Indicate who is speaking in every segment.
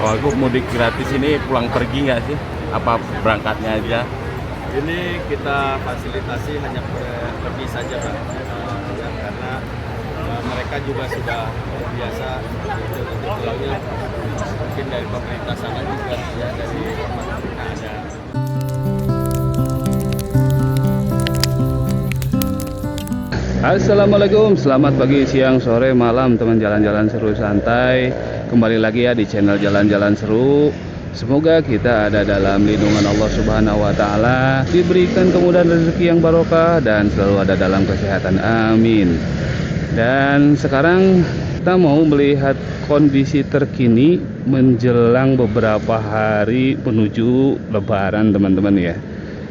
Speaker 1: Oh, aku mudik gratis ini pulang pergi nggak sih? Apa berangkatnya aja?
Speaker 2: Ini kita fasilitasi hanya pergi saja Pak. Karena mereka juga sudah biasa untuk pulangnya mungkin dari pemerintah sana juga ya, dari tempat mereka ada.
Speaker 3: Assalamualaikum, selamat pagi, siang, sore, malam teman jalan-jalan seru santai. Kembali lagi ya di channel Jalan-Jalan Seru. Semoga kita ada dalam lindungan Allah Subhanahu wa Ta'ala, diberikan kemudahan rezeki yang barokah dan selalu ada dalam kesehatan, amin. Dan sekarang kita mau melihat kondisi terkini menjelang beberapa hari menuju Lebaran teman-teman ya.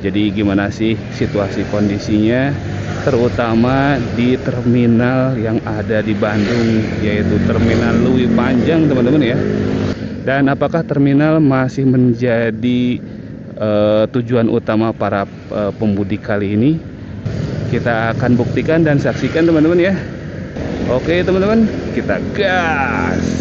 Speaker 3: Jadi gimana sih situasi kondisinya, terutama di terminal yang ada di Bandung, yaitu Terminal Leuwi Panjang teman-teman ya. Dan apakah terminal masih menjadi tujuan utama para pemudik kali ini? Kita akan buktikan dan saksikan teman-teman ya. Oke teman-teman, kita gas.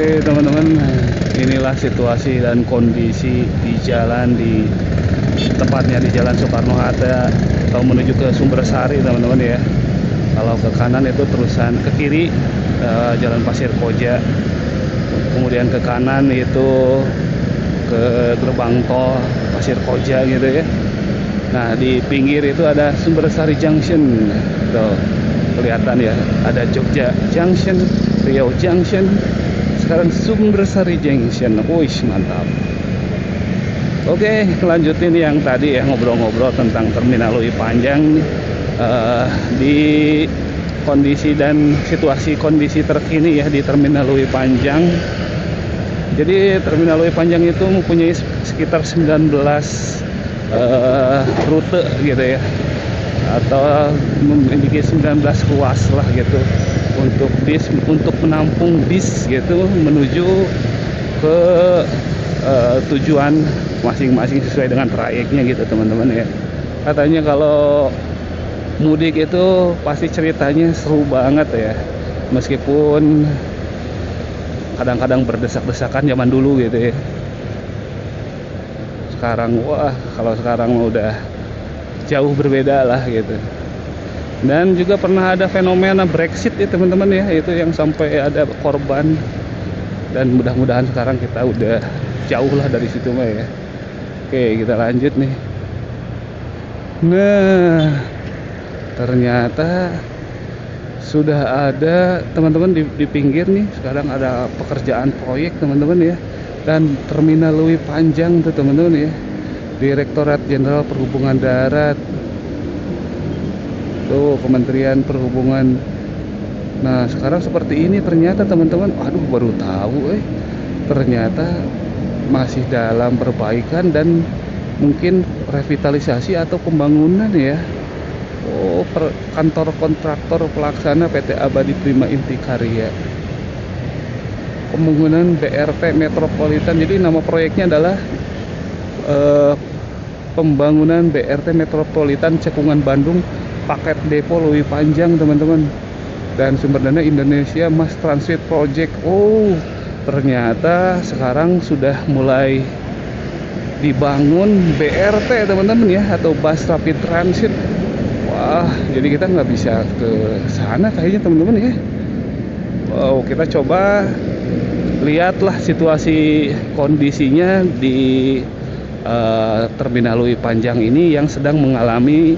Speaker 3: Oke teman-teman, inilah situasi dan kondisi di jalan, di tepatnya di Jalan Soekarno-Hatta atau menuju ke Sumbersari teman-teman ya. Kalau ke kanan itu terusan ke kiri Jalan Pasir Koja, kemudian ke kanan itu ke gerbang tol Pasir Koja gitu ya. Nah di pinggir itu ada Sumbersari Junction, tuh kelihatan ya, ada Jogja Junction, Riau Junction, sekarang Sumbersari Junction. Wih mantap. Oke, lanjutin yang tadi ya, ngobrol-ngobrol tentang Terminal Leuwi Panjang di kondisi dan situasi kondisi terkini ya di Terminal Leuwi Panjang. Jadi Terminal Leuwi Panjang itu mempunyai sekitar 19 rute gitu ya, atau memiliki 19 ruas lah gitu untuk bis, untuk menampung bis gitu menuju ke tujuan masing-masing sesuai dengan trayeknya gitu teman-teman ya. Katanya kalau mudik itu pasti ceritanya seru banget ya, meskipun kadang-kadang berdesak-desakan zaman dulu gitu ya. Sekarang wah, kalau sekarang udah jauh berbeda lah gitu. Dan juga pernah ada fenomena Brexit ya teman-teman ya, itu yang sampai ada korban. Dan mudah-mudahan sekarang kita udah jauh lah dari situ mah ya. Oke, kita lanjut nih. Nah, ternyata sudah ada teman-teman di pinggir nih. Sekarang ada pekerjaan proyek teman-teman ya. Dan Terminal Leuwi Panjang tuh teman-teman ya, Direktorat Jenderal Perhubungan Darat, tuh Kementerian Perhubungan. Nah sekarang seperti ini ternyata teman-teman. Aduh baru tahu ternyata masih dalam perbaikan dan mungkin revitalisasi atau pembangunan ya. Oh, kantor kontraktor pelaksana PT Abadi Prima Inti Karya, pembangunan BRT Metropolitan. Jadi nama proyeknya adalah pembangunan BRT Metropolitan Cekungan Bandung Paket Depo Leuwi Panjang teman-teman, dan sumber dana Indonesia Mass Transit Project. Oh ternyata sekarang sudah mulai dibangun BRT teman-teman ya, atau Bus Rapid Transit. Wah jadi kita nggak bisa ke sana kayaknya teman-teman ya. Wow, kita coba lihatlah situasi kondisinya di Terminal Leuwi Panjang ini yang sedang mengalami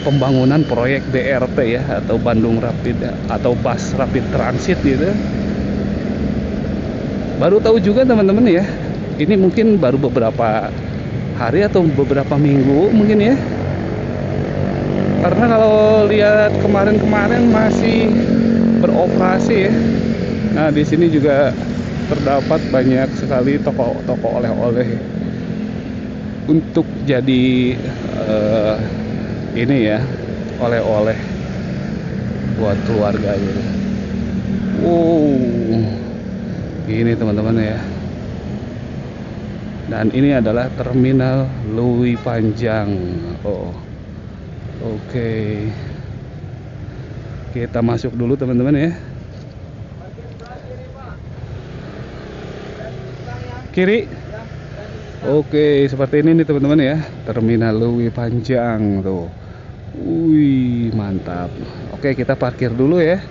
Speaker 3: pembangunan proyek BRT ya, atau Bandung Rapid atau Bus Rapid Transit gitu. Baru tahu juga teman-teman ya. Ini mungkin baru beberapa hari atau beberapa minggu mungkin ya. Karena kalau lihat kemarin-kemarin masih beroperasi ya. Nah, di sini juga terdapat banyak sekali toko-toko oleh-oleh untuk jadi ini ya, oleh-oleh buat keluarga gitu. Ini teman-teman ya. Dan ini adalah Terminal Lewi Panjang. Oke. Kita masuk dulu teman-teman ya. Kiri. Oke, seperti ini nih teman-teman ya. Terminal Lewi Panjang tuh. Wih, mantap. Oke, kita parkir dulu ya.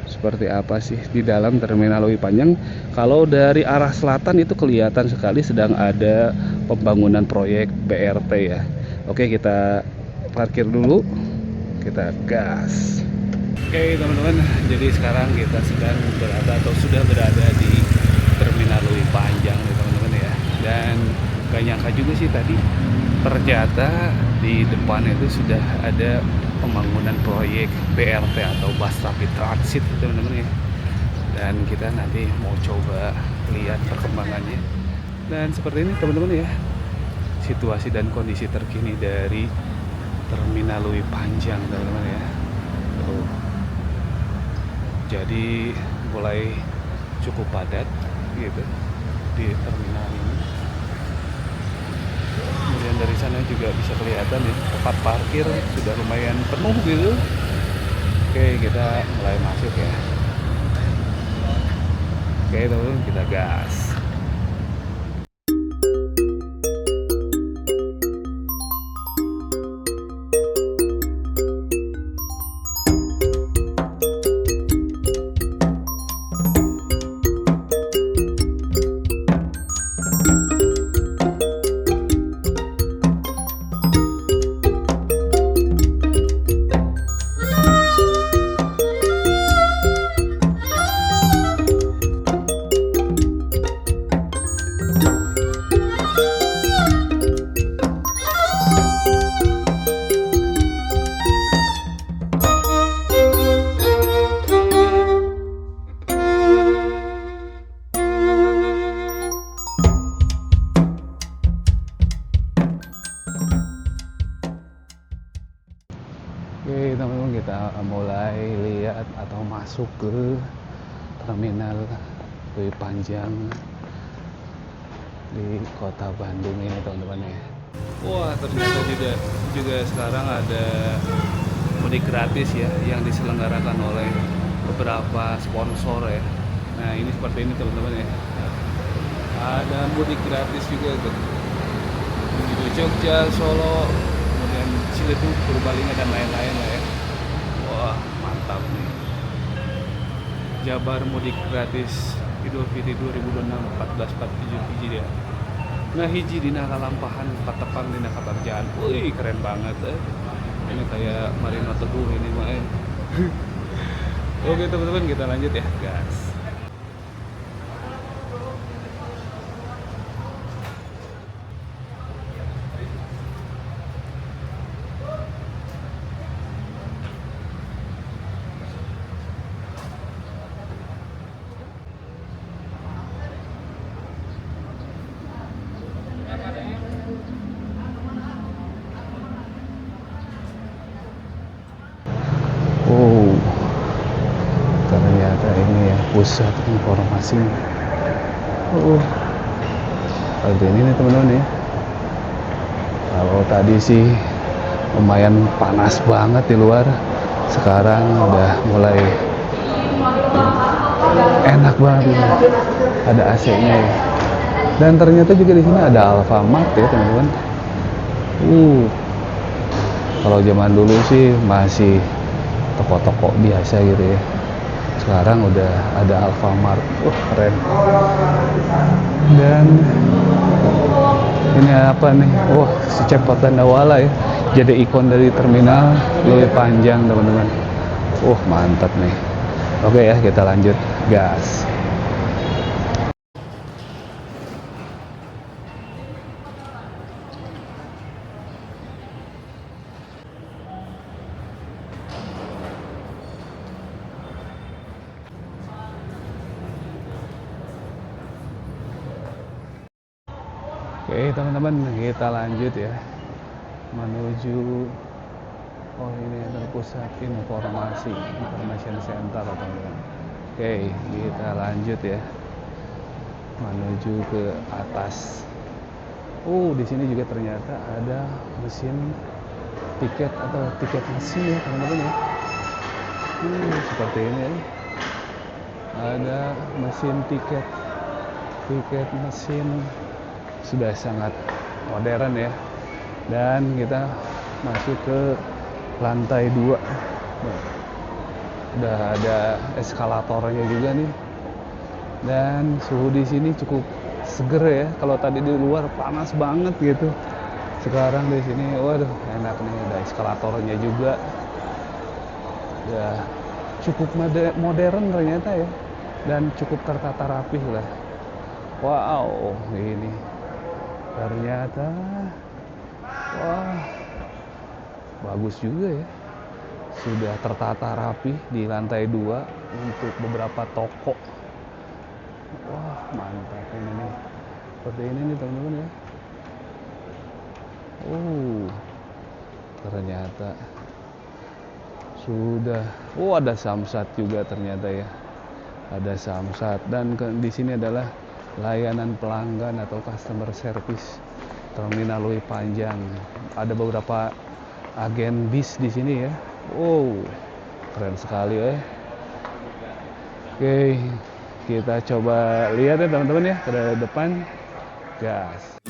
Speaker 3: Seperti apa sih di dalam Terminal Lewi Panjang? Kalau dari arah selatan itu kelihatan sekali sedang ada pembangunan proyek BRT ya. Oke, kita parkir dulu. Kita gas. Oke teman-teman, jadi sekarang kita sedang berada atau sudah berada di Terminal Lewi Panjang nih teman-teman ya. Dan gak nyangka juga sih tadi ternyata di depan itu sudah ada pembangunan proyek BRT atau Bus Rapid Transit teman-teman ya. Dan kita nanti mau coba lihat perkembangannya. Dan seperti ini teman-teman ya, situasi dan kondisi terkini dari Terminal Lewi Panjang teman-teman ya. Jadi mulai cukup padat gitu di terminal ini. Kemudian dari sana juga bisa kelihatan ya, tempat parkir sudah lumayan penuh gitu. Oke, kita mulai masuk ya. Oke teman-teman, kita gas. Oke teman-teman, kita mulai lihat atau masuk ke Terminal Lewi Panjang di kota Bandung ini teman-teman ya. Wah, ternyata juga sekarang ada mudik gratis ya yang diselenggarakan oleh beberapa sponsor ya. Nah ini seperti ini teman-teman ya. Ada mudik gratis juga tuh. Menuju Jogja, Solo, kemudian Ciledug, Purbalingga dan lain-lain lah ya. Wah mantap nih. Jabar mudik gratis Idul Fitri 2026 1447 Hijriah. Nah hiji dina kalampahan patepang dina kabarjaan. Wih keren banget Ini kayak Marino Teguh ini mah Oke teman-teman, kita lanjut ya gas. Ternyata ini ya pusat informasinya. Ada ini nih teman-teman ya. Kalau tadi sih lumayan panas banget di luar, sekarang udah mulai enak banget ini. Ada AC-nya ya. Dan ternyata juga di sini ada Alfamart ya teman-teman. Kalau zaman dulu sih masih toko-toko biasa gitu ya. Sekarang udah ada Alfamart. Keren. Dan ini apa nih? Si Cepot Cendrawasih ya. Jadi ikon dari Terminal Lewi Panjang teman-teman. Mantap nih. Oke ya, kita lanjut gas. Oke teman-teman, kita lanjut ya menuju, oh ini adalah pusat informasi information center teman-teman. Oke, kita lanjut ya menuju ke atas. Di sini juga ternyata ada mesin tiket atau tiket mesin ya teman-teman ya. Seperti ini ya. Ada mesin tiket mesin, sudah sangat modern ya. Dan kita masuk ke lantai 2. Udah ada eskalatornya juga nih. Dan suhu di sini cukup seger ya. Kalau tadi di luar panas banget gitu. Sekarang di sini waduh enak nih, ada eskalatornya juga. Ya cukup modern ternyata ya. Dan cukup tertata rapih lah. Wow, ini ternyata wah bagus juga ya. Sudah tertata rapi di lantai 2 untuk beberapa toko. Wah mantap ini nih. Seperti ini nih teman-teman ya. Ternyata sudah. Ada samsat juga ternyata ya. Ada samsat dan di sini adalah layanan pelanggan atau customer service Terminal Lui Panjang. Ada beberapa agen bis di sini ya. Keren sekali ya. Oke, kita coba lihat ya teman-teman ya ke depan. Gas.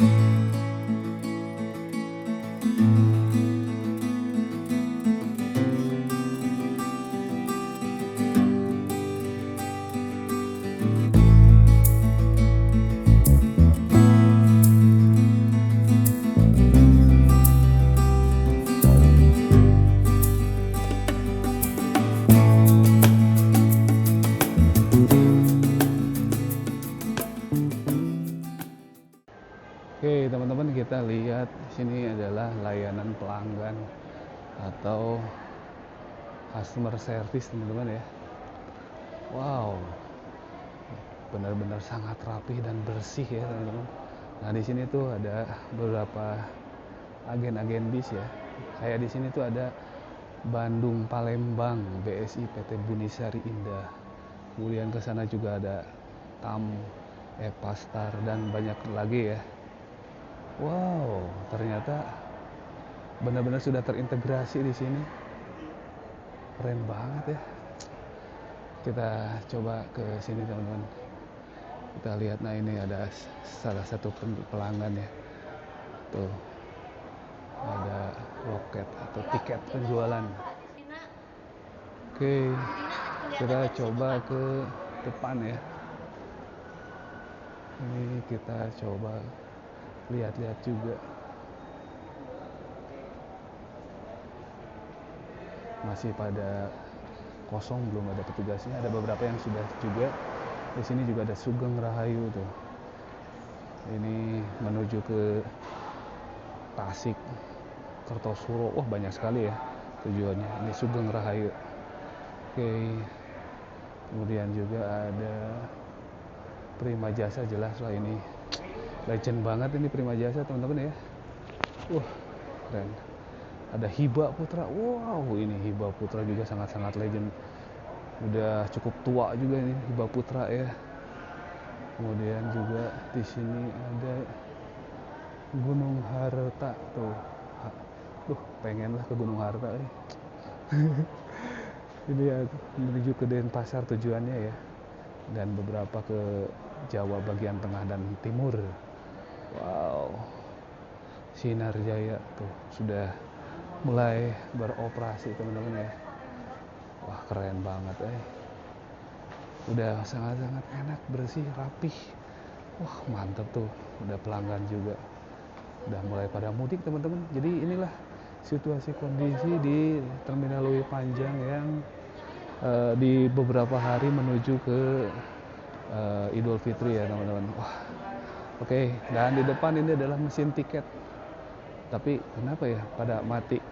Speaker 3: Oke teman-teman, kita lihat sini adalah layanan pelanggan atau customer service teman-teman ya. Wow, benar-benar sangat rapih dan bersih ya teman-teman. Nah di sini tuh ada beberapa agen-agen bis ya. Kayak di sini tuh ada Bandung Palembang BSI PT Bunisari Indah. Kemudian ke sana juga ada TAM, Epastar dan banyak lagi ya. Wow, ternyata benar-benar sudah terintegrasi di sini. Keren banget ya. Kita coba ke sini teman-teman. Kita lihat, nah ini ada salah satu pelanggan ya. Tuh, ada loket atau tiket penjualan. Oke, kita coba ke depan ya. Ini kita coba lihat-lihat juga. Masih pada kosong, belum ada petugasnya. Ada beberapa yang sudah juga. Di sini juga ada Sugeng Rahayu tuh. Ini menuju ke Tasik, Kertosuro. Wah banyak sekali ya tujuannya. Ini Sugeng Rahayu. Oke. Kemudian juga ada Prima Jasa, jelas lah ini legend banget ini Prima Jasa teman-teman ya. Keren. Ada Hiba Putra. Wow, ini Hiba Putra juga sangat-sangat legend. Udah cukup tua juga ini Hiba Putra ya. Kemudian juga di sini ada Gunung Harta tuh. Pengen lah ke Gunung Harta nih. Ini ya menuju ke Denpasar tujuannya ya. Dan beberapa ke Jawa bagian tengah dan timur. Wow, Sinar Jaya tuh sudah mulai beroperasi teman-teman ya. Wah keren banget udah sangat-sangat enak, bersih, rapih. Wah mantap tuh. Udah pelanggan juga udah mulai pada mudik teman-teman. Jadi inilah situasi kondisi di Terminal Lui Panjang yang di beberapa hari menuju ke Idul Fitri ya teman-teman. Oke, dan di depan ini adalah mesin tiket. Tapi kenapa ya pada mati?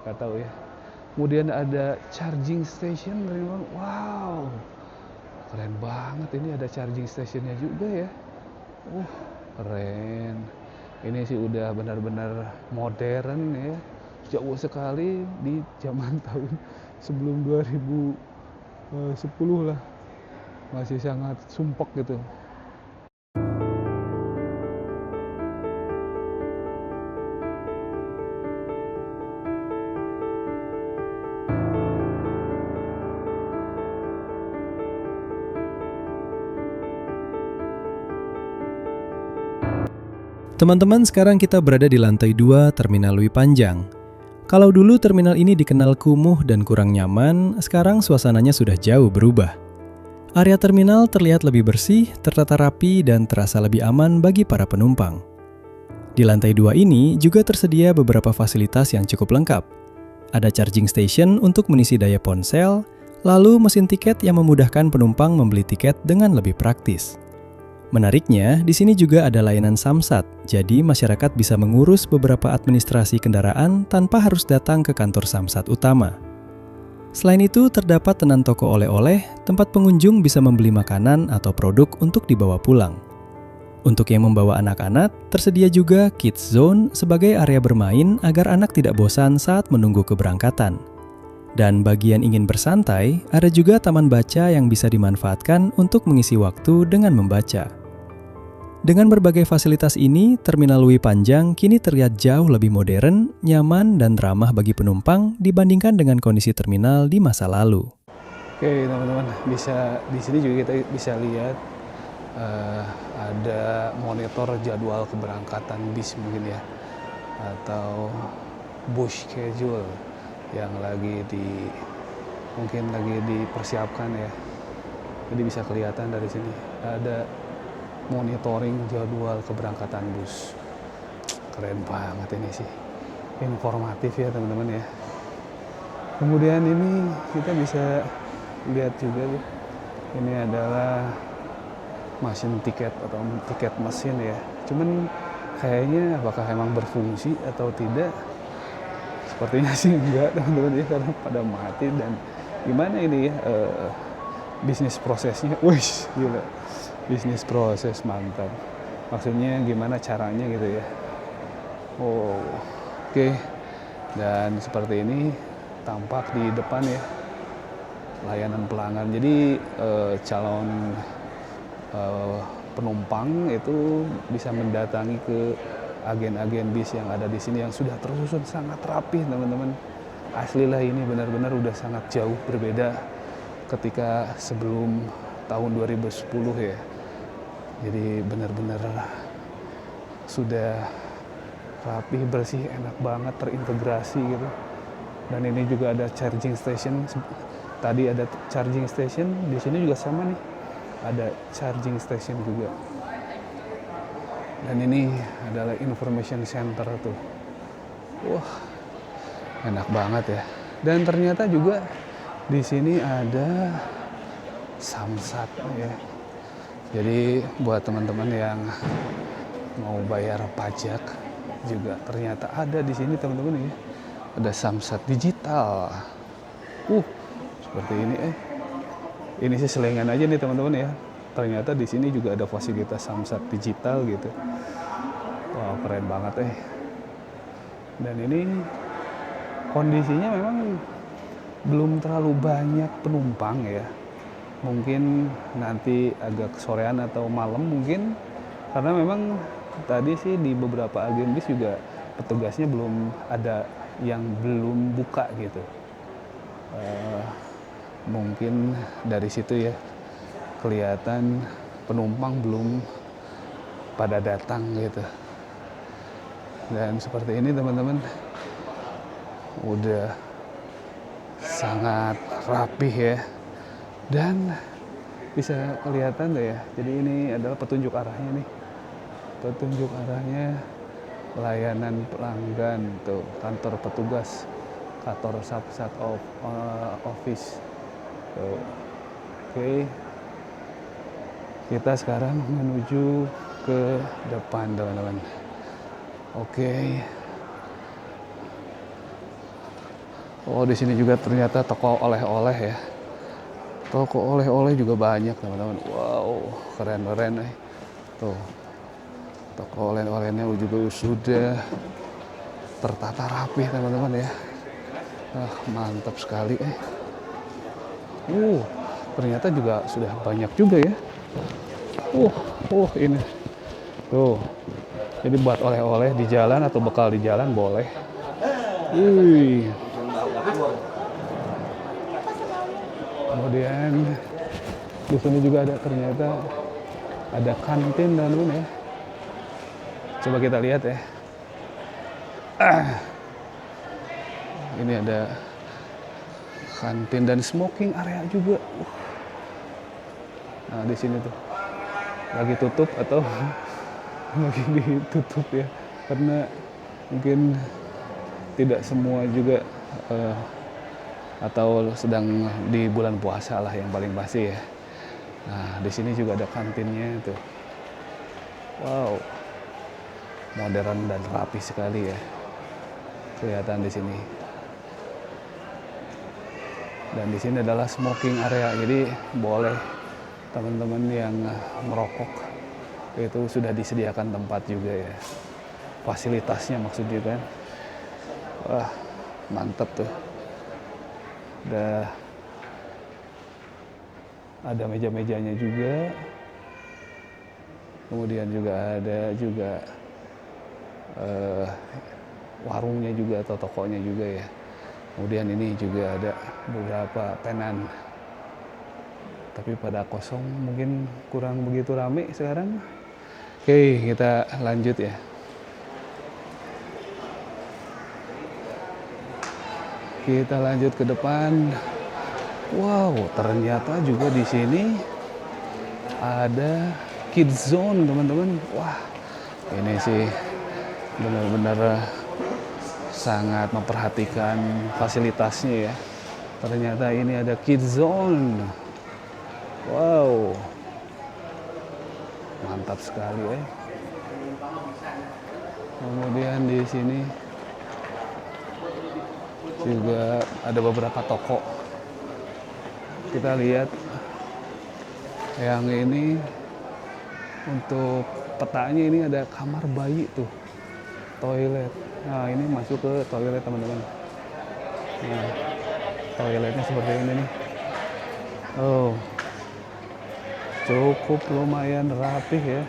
Speaker 3: Gak tahu ya. Kemudian ada charging station, teman-teman. Wow, keren banget ini, ada charging stationnya juga ya. Keren. Ini sih udah benar-benar modern ya, jauh sekali di zaman tahun sebelum 2010 lah, masih sangat sumpek gitu.
Speaker 4: Teman-teman, sekarang kita berada di lantai 2 Terminal Lewi Panjang. Kalau dulu terminal ini dikenal kumuh dan kurang nyaman, sekarang suasananya sudah jauh berubah. Area terminal terlihat lebih bersih, tertata rapi, dan terasa lebih aman bagi para penumpang. Di lantai 2 ini juga tersedia beberapa fasilitas yang cukup lengkap. Ada charging station untuk mengisi daya ponsel, lalu mesin tiket yang memudahkan penumpang membeli tiket dengan lebih praktis. Menariknya, di sini juga ada layanan Samsat, jadi masyarakat bisa mengurus beberapa administrasi kendaraan tanpa harus datang ke kantor Samsat utama. Selain itu, terdapat tenan toko oleh-oleh, tempat pengunjung bisa membeli makanan atau produk untuk dibawa pulang. Untuk yang membawa anak-anak, tersedia juga Kids Zone sebagai area bermain agar anak tidak bosan saat menunggu keberangkatan. Dan bagi yang ingin bersantai, ada juga taman baca yang bisa dimanfaatkan untuk mengisi waktu dengan membaca. Dengan berbagai fasilitas ini, Terminal Lewi Panjang kini terlihat jauh lebih modern, nyaman, dan ramah bagi penumpang dibandingkan dengan kondisi terminal di masa lalu.
Speaker 3: Oke teman-teman, di sini juga kita bisa lihat ada monitor jadwal keberangkatan bis mungkin ya, atau bus schedule yang mungkin lagi dipersiapkan ya. Jadi bisa kelihatan dari sini ada monitoring jadwal keberangkatan bus. Keren banget ini sih, informatif ya teman-teman ya. Kemudian ini kita bisa lihat juga tuh, ini adalah mesin tiket atau tiket mesin ya. Cuman kayaknya apakah emang berfungsi atau tidak, sepertinya sih enggak teman-teman ya, karena pada mati. Dan gimana ini ya bisnis prosesnya, wih gila, bisnis proses mantap. Maksudnya gimana caranya gitu ya. Oh oke. Dan seperti ini tampak di depan ya, layanan pelanggan. Jadi calon penumpang itu bisa mendatangi ke agen-agen bis yang ada di sini yang sudah tersusun sangat rapi teman-teman. Asli lah, ini benar-benar udah sangat jauh berbeda ketika sebelum tahun 2010 ya. Jadi benar-benar sudah rapi, bersih, enak banget, terintegrasi gitu. Dan ini juga ada charging station. Tadi ada charging station, di sini juga sama nih, ada charging station juga. Dan ini adalah information center tuh. Wah, enak banget ya. Dan ternyata juga di sini ada Samsat ya. Jadi buat teman-teman yang mau bayar pajak juga ternyata ada di sini teman-teman ya. Ada Samsat digital. Seperti ini Ini sih selingan aja nih teman-teman ya. Ternyata di sini juga ada fasilitas Samsat digital gitu. Wah, keren banget Dan ini kondisinya memang belum terlalu banyak penumpang ya. Mungkin nanti agak sorean atau malam mungkin, karena memang tadi sih di beberapa agen bis juga petugasnya belum ada yang belum buka gitu. Mungkin dari situ ya kelihatan penumpang belum pada datang gitu. Dan seperti ini teman-teman, udah sangat rapih ya, dan bisa kelihatan deh ya. Jadi ini adalah petunjuk arahnya nih, petunjuk arahnya layanan pelanggan tuh, kantor petugas, kantor Samsat office tuh. Oke, kita sekarang menuju ke depan teman-teman. Oke. Oh, di sini juga ternyata toko oleh-oleh ya. Toko oleh-oleh juga banyak teman-teman. Wow, keren-keren Tuh. Toko oleh-olehnya juga sudah tertata rapi teman-teman ya. Mantap sekali. Ternyata juga sudah banyak juga ya. Ini tuh. Jadi buat oleh-oleh di jalan atau bekal di jalan boleh. Kemudian di sini juga ada, ternyata ada kantin teman-teman ya. Coba kita lihat ya. Ini ada kantin dan smoking area juga. Nah, di sini tuh lagi tutup atau lagi ditutup ya, karena mungkin tidak semua juga atau sedang di bulan puasa lah yang paling pasti ya. Nah, di sini juga ada kantinnya tuh. Wow, modern dan rapi sekali ya, kelihatan di sini. Dan di sini adalah smoking area, jadi boleh teman-teman yang merokok itu sudah disediakan tempat juga ya, fasilitasnya maksudnya kan. Wah, mantap tuh. Ada meja-mejanya juga. Kemudian juga ada juga warungnya juga atau tokonya juga ya. Kemudian ini juga ada beberapa tenan. Tapi pada kosong, mungkin kurang begitu rame sekarang. Oke, kita lanjut ya. Kita lanjut ke depan. Wow, ternyata juga di sini ada kids zone, teman-teman. Wah, ini sih benar-benar sangat memperhatikan fasilitasnya ya. Ternyata ini ada kids zone. Wow, mantap sekali ya. Kemudian di sini juga ada beberapa toko. Kita lihat yang ini, untuk petanya ini ada kamar bayi tuh, toilet. Nah, ini masuk ke toilet teman-teman. Nah, toiletnya seperti ini nih. Oh, cukup lumayan rapih ya,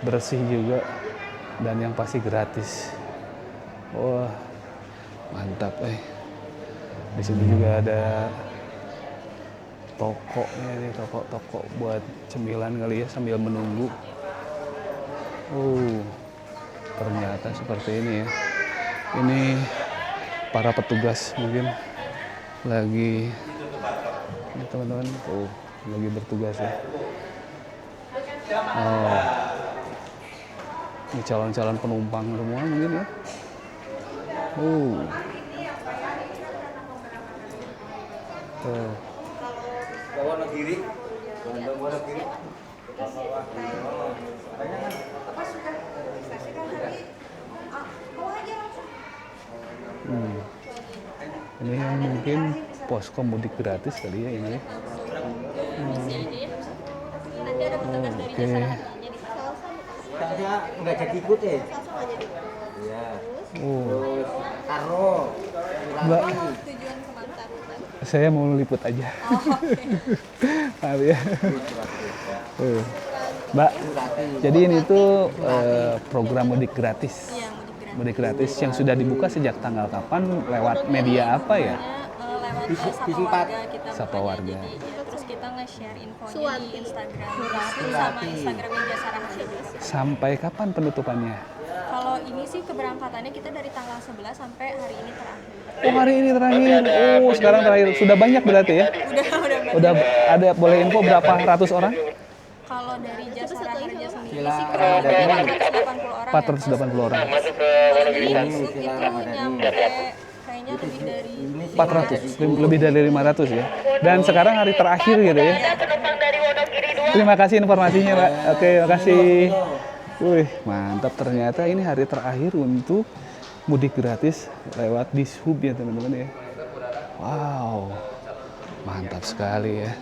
Speaker 3: bersih juga, dan yang pasti gratis. Wah, mantap. Di sini juga ada tokonya nih, toko buat cemilan kali ya sambil menunggu. Ternyata seperti ini ya. Ini para petugas mungkin lagi, ini teman-teman lagi bertugas ya. Ini calon-calon penumpang semua mungkin ya.
Speaker 5: Bawa kiri.
Speaker 3: Ini yang mungkin posko mudik gratis kali ya ini.
Speaker 6: Nanti ada petugas dari
Speaker 3: Oke.
Speaker 6: jasa harganya di sana.
Speaker 5: Saya nggak jadi ikut ya. Iya. Terus Karo.
Speaker 3: Mbak,
Speaker 6: Tujuan kemana?
Speaker 3: saya mau liput aja. Maaf ya. Mbak, jadi ini tuh program mudik gratis.
Speaker 6: Iya,
Speaker 3: Mudik gratis yang sudah dibuka sejak tanggal kapan? Lewat media apa ya?
Speaker 6: Lewat Sapa Warga kita
Speaker 3: Sapa
Speaker 6: bukanya.
Speaker 3: Warga.
Speaker 6: Jadi, ya, terus kita nge-share infonya di Instagram sama Instagramnya Jasa Raharja juga.
Speaker 3: Sampai kapan penutupannya?
Speaker 6: Kalau ini sih keberangkatannya kita dari tanggal 11 sampai hari ini terakhir.
Speaker 3: Oh, hari ini terakhir. Oh, sekarang terakhir. Sudah banyak berarti ya? Udah ada, boleh info berapa ratus orang?
Speaker 6: Kalau dari Jasa Raharja sendiri sih kurang lebih 480 orang.
Speaker 3: 480 orang.
Speaker 6: Kalau ini masuk itu nyampe kayaknya lebih dari
Speaker 3: 400, lebih dari 500 ya. Dan sekarang hari terakhir gitu ya. Terima kasih informasinya, Pak. Oke, makasih. Wih, mantap, ternyata ini hari terakhir untuk mudik gratis lewat Dishub ya, teman-teman ya. Wow, mantap sekali ya.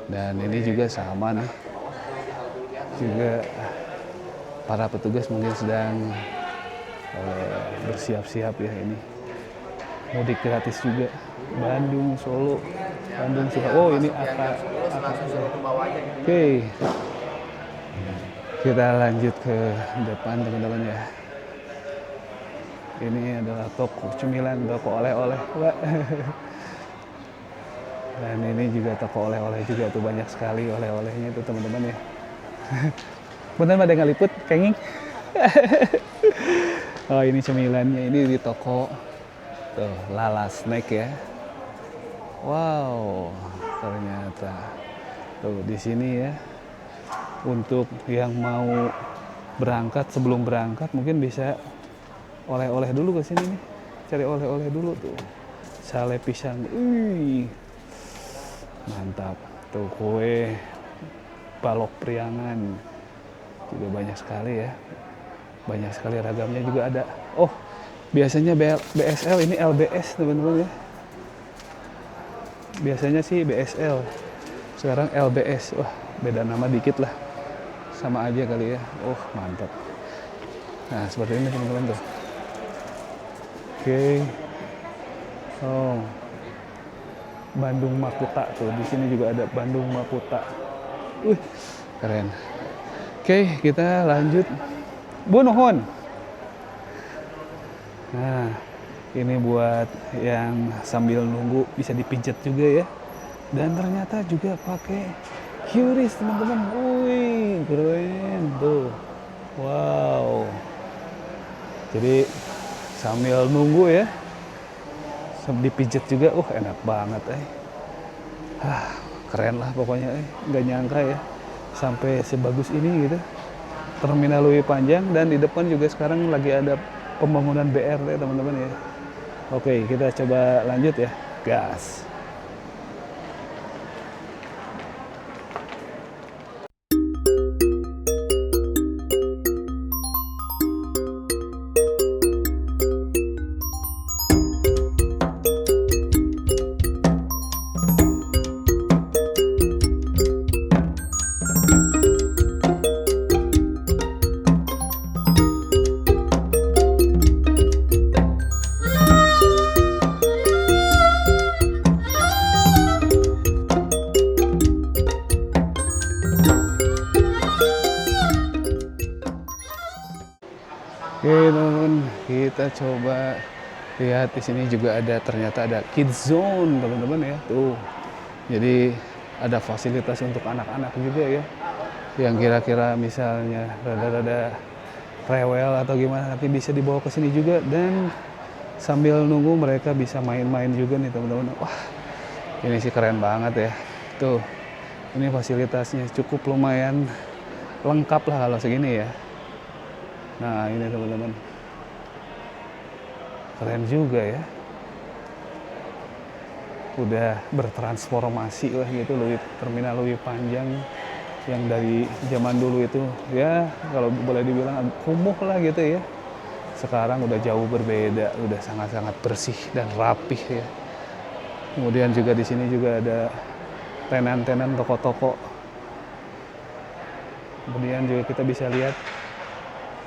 Speaker 3: Dan ini juga sama nih. Juga para petugas mungkin sedang bersiap-siap ya ini. Mudik gratis juga. Bandung, Solo, Bandung, oh ini Oke. Kita lanjut ke depan teman-teman ya. Ini adalah toko cemilan, toko oleh-oleh, Pak. Dan ini juga toko oleh-oleh juga tuh, banyak sekali oleh-olehnya itu teman-teman ya. Bener ada ngeliput, kenging. Oh ini cemilannya, ini di toko tuh Lala Snack ya. Wow, ternyata tuh di sini ya. Untuk yang mau berangkat, sebelum berangkat mungkin bisa oleh-oleh dulu ke sini nih. Cari oleh-oleh dulu tuh. Sale pisang. Mantap. Tuh kue balok priangan. Juga banyak sekali ya. Banyak sekali ragamnya juga ada. Oh, biasanya BSL, ini LBS teman-teman ya. Biasanya sih BSL. Sekarang LBS. Wah, beda nama dikit lah. Sama aja kali ya. Oh, mantap. Nah, seperti ini teman-teman tuh. Oke. Oh. Bandung Makuta tuh. Di sini juga ada Bandung Makuta. Keren. Oke, kita lanjut. Bu nuhun. Nah, ini buat yang sambil nunggu bisa dipijet juga ya. Dan ternyata juga pakai QRIS teman-teman. Wih, keren tuh. Wow. Jadi sambil nunggu ya, dipijet juga. Enak banget keren lah pokoknya nggak nyangka ya sampai sebagus ini gitu. Terminal Lewi Panjang, dan di depan juga sekarang lagi ada pembangunan BRT teman-teman ya. Oke, kita coba lanjut ya. Gas. Oke teman-teman, kita coba lihat di sini juga ternyata ada kids zone teman-teman ya. Tuh. Jadi ada fasilitas untuk anak-anak juga ya. Yang kira-kira misalnya rada-rada rewel atau gimana, nanti bisa dibawa ke sini juga, dan sambil nunggu mereka bisa main-main juga nih teman-teman. Wah, ini sih keren banget ya. Tuh. Ini fasilitasnya cukup lumayan lengkap lah kalau segini ya. Nah ini teman-teman, keren juga ya. Udah bertransformasi lah gitu Terminal Lewi Panjang yang dari zaman dulu itu ya kalau boleh dibilang kumuh lah gitu ya. Sekarang udah jauh berbeda, udah sangat-sangat bersih dan rapih ya. Kemudian juga di sini juga ada tenan-tenan toko-toko. Kemudian juga kita bisa lihat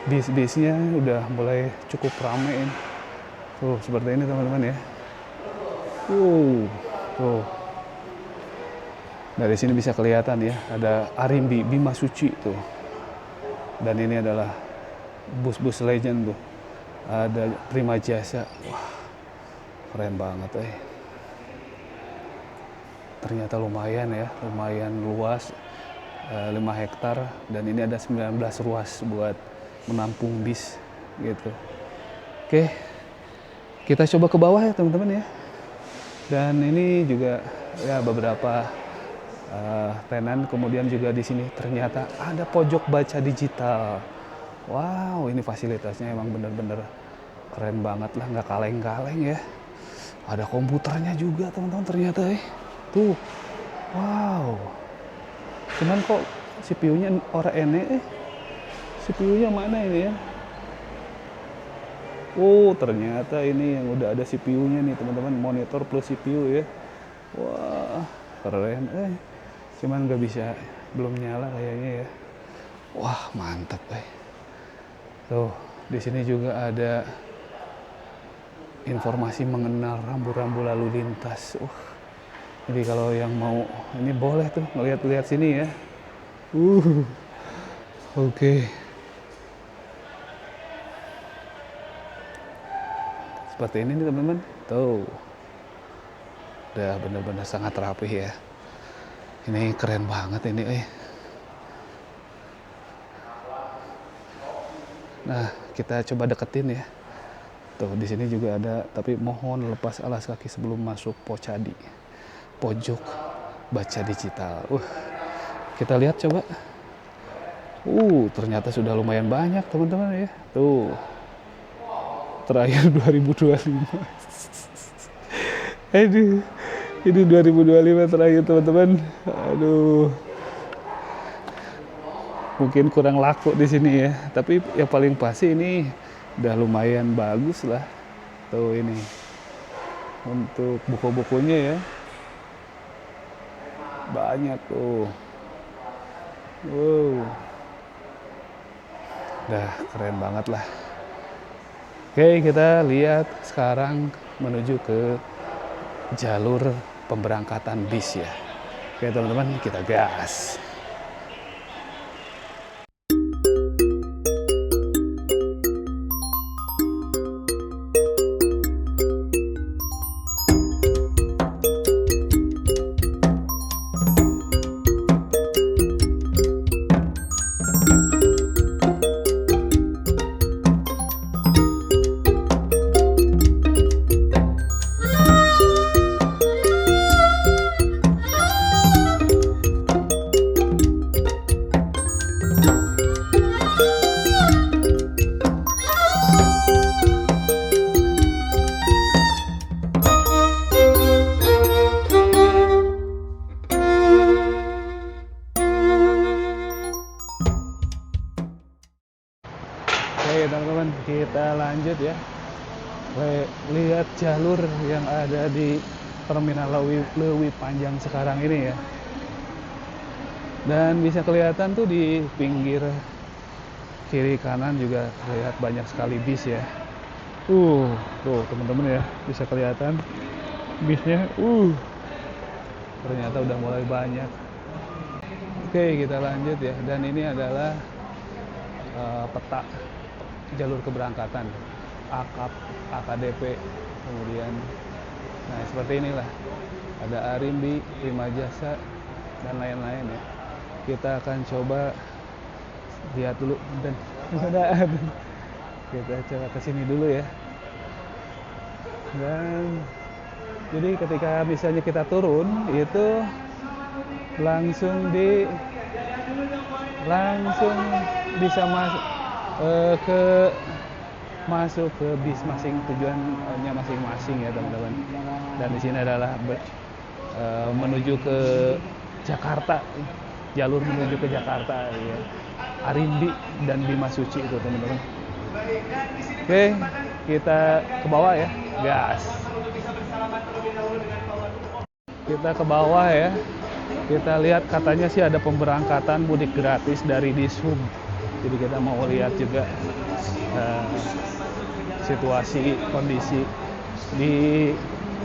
Speaker 3: bis-bisnya udah mulai cukup ramai ini. Tuh seperti ini teman-teman ya. Tuh. Dari sini bisa kelihatan ya, ada Arimbi Bima Suci tuh. Dan ini adalah bus-bus legend tuh. Ada Prima Jasa. Wah, keren banget Ternyata lumayan ya, lumayan luas. 5 hektar, dan ini ada 19 ruas buat menampung bis gitu. Oke, kita coba ke bawah ya teman-teman ya. Dan ini juga ya beberapa tenan. Kemudian juga di sini ternyata ada pojok baca digital. Wow, ini fasilitasnya emang bener-bener keren banget lah, nggak kaleng-kaleng ya. Ada komputernya juga teman-teman ternyata Tuh, wow. Cuman kok CPU-nya ora ene CPU-nya mana ini ya? Oh, ternyata ini yang udah ada CPU-nya nih teman-teman, monitor plus CPU ya. Wah, keren Cuman nggak bisa, belum nyala kayaknya ya. Wah, mantap Tuh, di sini juga ada informasi mengenal rambu-rambu lalu lintas. Jadi kalau yang mau ini boleh tuh ngeliat-lihat sini ya. Oke. Seperti ini nih teman-teman. Tuh. Udah bener-bener sangat rapi ya. Ini keren banget ini, Nah, kita coba deketin ya. Tuh, di sini juga ada, tapi mohon lepas alas kaki sebelum masuk Pocadi. Pojok baca digital. Kita lihat coba. Ternyata sudah lumayan banyak teman-teman ya. Tuh. Terakhir 2025. Aduh. Ini 2025 terakhir teman-teman. Aduh. Mungkin kurang laku di sini ya. Tapi yang paling pasti ini udah lumayan bagus lah. Tuh ini. Untuk buku-bukunya ya. Banyak tuh. Wow. Udah keren banget lah. Oke, kita lihat sekarang menuju ke jalur pemberangkatan bis ya. Oke teman-teman, kita gas. Oke teman-teman, kita lanjut ya. Lihat jalur yang ada di Terminal Leuwi Panjang sekarang ini ya. Dan bisa kelihatan tuh di pinggir kiri kanan juga terlihat banyak sekali bis ya. Tuh teman-teman ya, bisa kelihatan bisnya. Ternyata udah mulai banyak. Oke, kita lanjut ya. Dan ini adalah peta jalur keberangkatan AKDP, kemudian nah seperti inilah, ada Arimbi, Prima Jasa dan lain-lain ya. Kita akan coba lihat dulu dan kita coba kesini dulu ya. Dan jadi ketika misalnya kita turun itu langsung bisa masuk ke bis tujuannya masing-masing ya teman-teman. Dan di sini adalah menuju ke Jakarta, jalur menuju ke Jakarta ya. Arimbi dan Bima Suci itu teman-teman. Oke, kita ke bawah ya, gas. Kita ke bawah ya. Kita lihat katanya sih ada pemberangkatan mudik gratis dari Dishub. Jadi kita mau lihat juga situasi kondisi di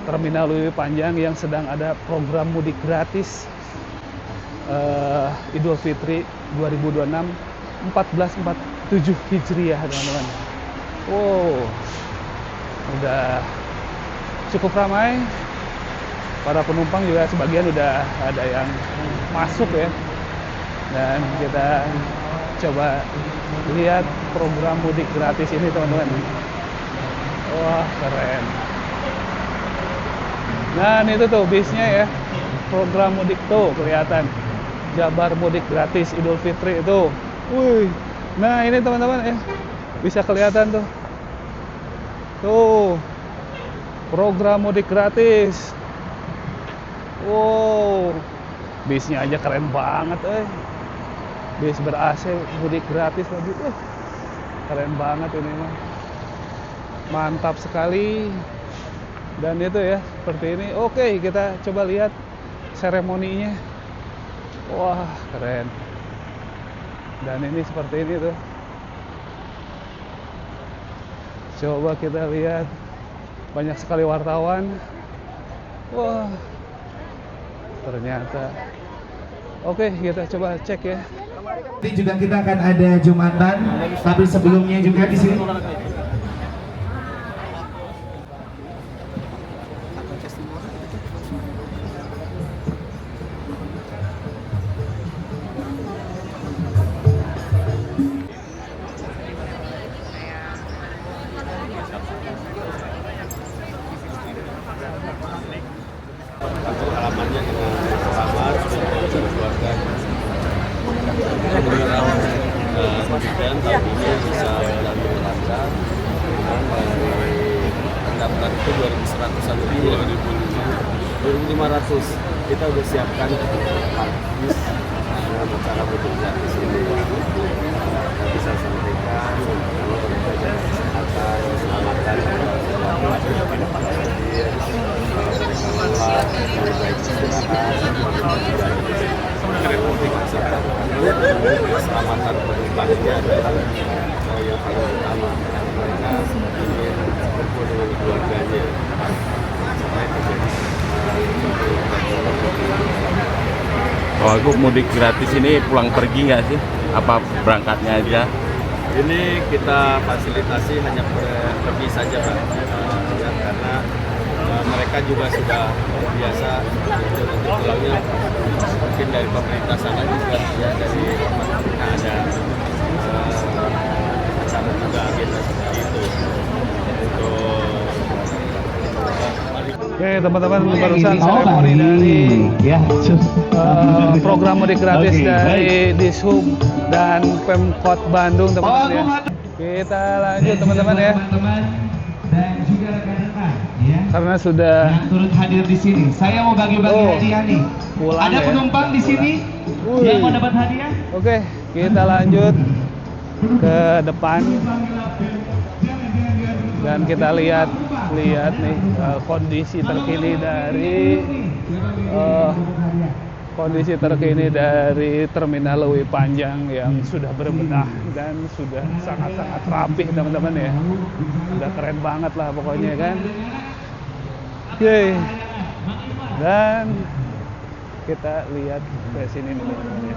Speaker 3: Terminal Leuwi Panjang yang sedang ada program mudik gratis Idul Fitri 2026 1447 Hijriah teman-teman. Udah cukup ramai. Para penumpang juga sebagian udah ada yang masuk ya. Dan kita coba lihat program mudik gratis ini teman-teman. Wah keren. Nah itu tuh bisnya ya, program mudik tuh kelihatan, Jabar mudik gratis Idul Fitri itu. Nah ini teman-teman ya, bisa kelihatan tuh program mudik gratis. Bisnya aja keren banget bis ber-AC mudik gratis lagi. Keren banget ini mah. Mantap sekali. Dan itu ya, seperti ini. Oke, kita coba lihat seremoninya. Wah, keren. Dan ini seperti ini tuh. Coba kita lihat, banyak sekali wartawan. Wah, ternyata. Oke, kita coba cek ya.
Speaker 7: Nanti juga kita akan ada Jumatan, tapi sebelumnya juga di sini.
Speaker 2: Halamannya dengan selamat untuk keluarga. Kemudian tahun ini bisa berlalu lancar. Pendaftar itu 2.100 lebih, 2.500. Kita udah siapkan 4 bis acara mudik gratis ini. Kita bisa sampaikan kalau mereka jaga kesehatan, keselamatan, keselamatan penumpangnya adalah yang paling utama. Mereka ingin berkumpul dengan keluarganya supaya terjadi
Speaker 1: Oh, aku mudik gratis ini pulang pergi nggak sih? Apa berangkatnya aja?
Speaker 2: ini kita fasilitasi hanya pergi saja Pak, ya, karena mereka juga sudah biasa untuk pulangnya mungkin dari pemerintah sana juga ya, dari mereka ada acara juga agenda seperti itu untuk
Speaker 3: Oke teman-teman, barusan seremoni dari program mudik gratis dari Dishub dan Pemkot Bandung teman-teman ya. Kita lanjut teman-teman ya.
Speaker 7: Dan juga rekan-rekan ya.
Speaker 3: Karena sudah
Speaker 7: yang turut hadir di sini. Saya mau bagi-bagi hadiah nih.
Speaker 3: pulang
Speaker 7: Ada
Speaker 3: ya.
Speaker 7: penumpang di sini yang mau dapat hadiah?
Speaker 3: Oke, kita lanjut ke depan dan kita lihat nih kondisi terkini dari Terminal Lewi Panjang yang sudah berbenah dan sudah sangat-sangat rapih teman-teman ya. Udah keren banget lah pokoknya kan. Oke. Dan kita lihat ke sini nih teman-teman ya.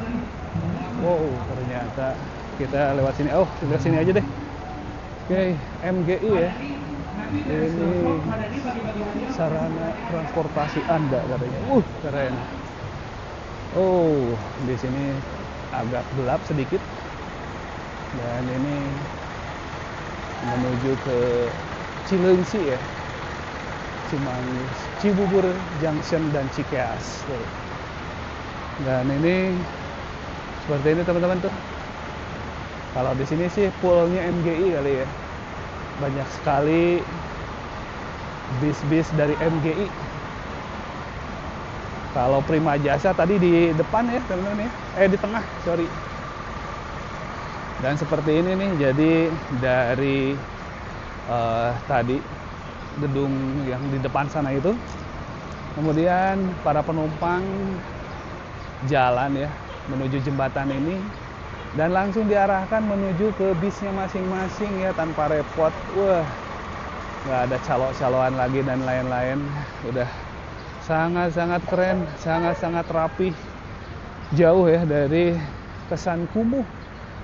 Speaker 3: Wow, ternyata kita lewat sini. Oh, sebelah sini aja deh. Oke, MGI ya. Ini sarana transportasi Anda katanya. Keren. Oh, di sini agak gelap sedikit. Dan ini menuju ke Cileungsi ya. Cimanggis, Cibubur Junction dan Cikeas. Dan ini seperti ini teman-teman tuh. Kalau di sini sih poolnya MGI kali ya. Banyak sekali bis-bis dari MGI. Kalau Prima Jasa tadi di depan ya teman-teman ya. Di tengah, sorry. Dan seperti ini nih, jadi dari tadi gedung yang di depan sana itu, kemudian para penumpang jalan ya menuju jembatan ini dan langsung diarahkan menuju ke bisnya masing-masing ya tanpa repot. Wah, nggak ada calo-caloan lagi dan lain-lain. Udah sangat-sangat keren, sangat-sangat rapi, jauh ya dari kesan kumuh.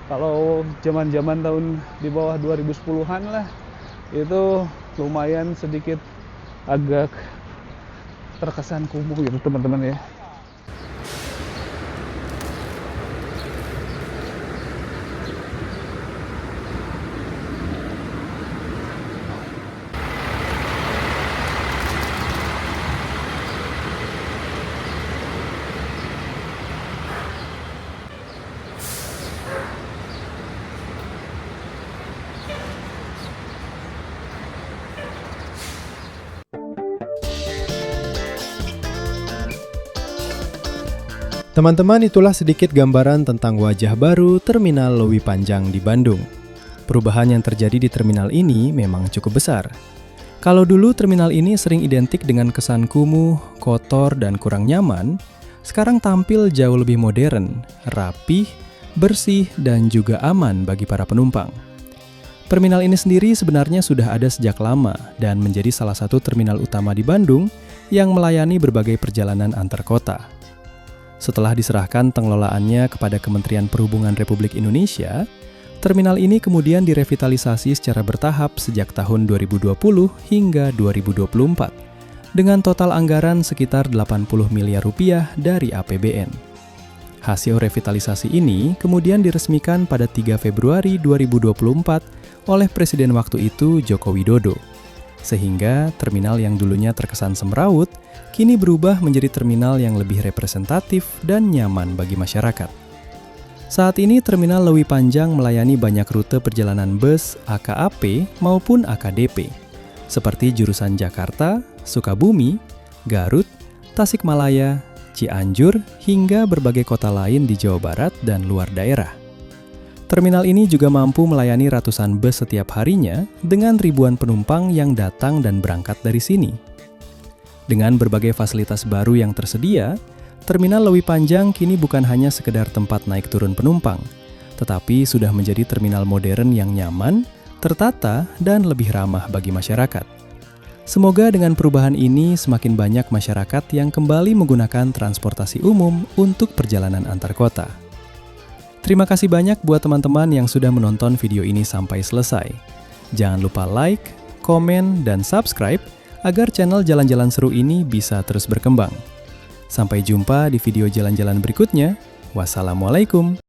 Speaker 3: Kalau zaman-zaman tahun di bawah 2010-an lah, itu lumayan sedikit agak terkesan kumuh gitu teman-teman ya.
Speaker 4: Teman-teman, itulah sedikit gambaran tentang wajah baru Terminal Lewi Panjang di Bandung. Perubahan yang terjadi di terminal ini memang cukup besar. Kalau dulu terminal ini sering identik dengan kesan kumuh, kotor, dan kurang nyaman, sekarang tampil jauh lebih modern, rapih, bersih, dan juga aman bagi para penumpang. Terminal ini sendiri sebenarnya sudah ada sejak lama dan menjadi salah satu terminal utama di Bandung yang melayani berbagai perjalanan antar kota. Setelah diserahkan pengelolaannya kepada Kementerian Perhubungan Republik Indonesia, terminal ini kemudian direvitalisasi secara bertahap sejak tahun 2020 hingga 2024 dengan total anggaran sekitar 80 miliar rupiah dari APBN. Hasil revitalisasi ini kemudian diresmikan pada 3 Februari 2024 oleh Presiden waktu itu Joko Widodo. Sehingga terminal yang dulunya terkesan semrawut, kini berubah menjadi terminal yang lebih representatif dan nyaman bagi masyarakat. Saat ini Terminal Leuwi Panjang melayani banyak rute perjalanan bus AKAP maupun AKDP, seperti jurusan Jakarta, Sukabumi, Garut, Tasikmalaya, Cianjur, hingga berbagai kota lain di Jawa Barat dan luar daerah. Terminal ini juga mampu melayani ratusan bus setiap harinya dengan ribuan penumpang yang datang dan berangkat dari sini. Dengan berbagai fasilitas baru yang tersedia, Terminal Leuwi Panjang kini bukan hanya sekedar tempat naik turun penumpang, tetapi sudah menjadi terminal modern yang nyaman, tertata, dan lebih ramah bagi masyarakat. Semoga dengan perubahan ini semakin banyak masyarakat yang kembali menggunakan transportasi umum untuk perjalanan antar kota. Terima kasih banyak buat teman-teman yang sudah menonton video ini sampai selesai. Jangan lupa like, komen, dan subscribe agar channel Jalan-Jalan Seru ini bisa terus berkembang. Sampai jumpa di video jalan-jalan berikutnya. Wassalamualaikum.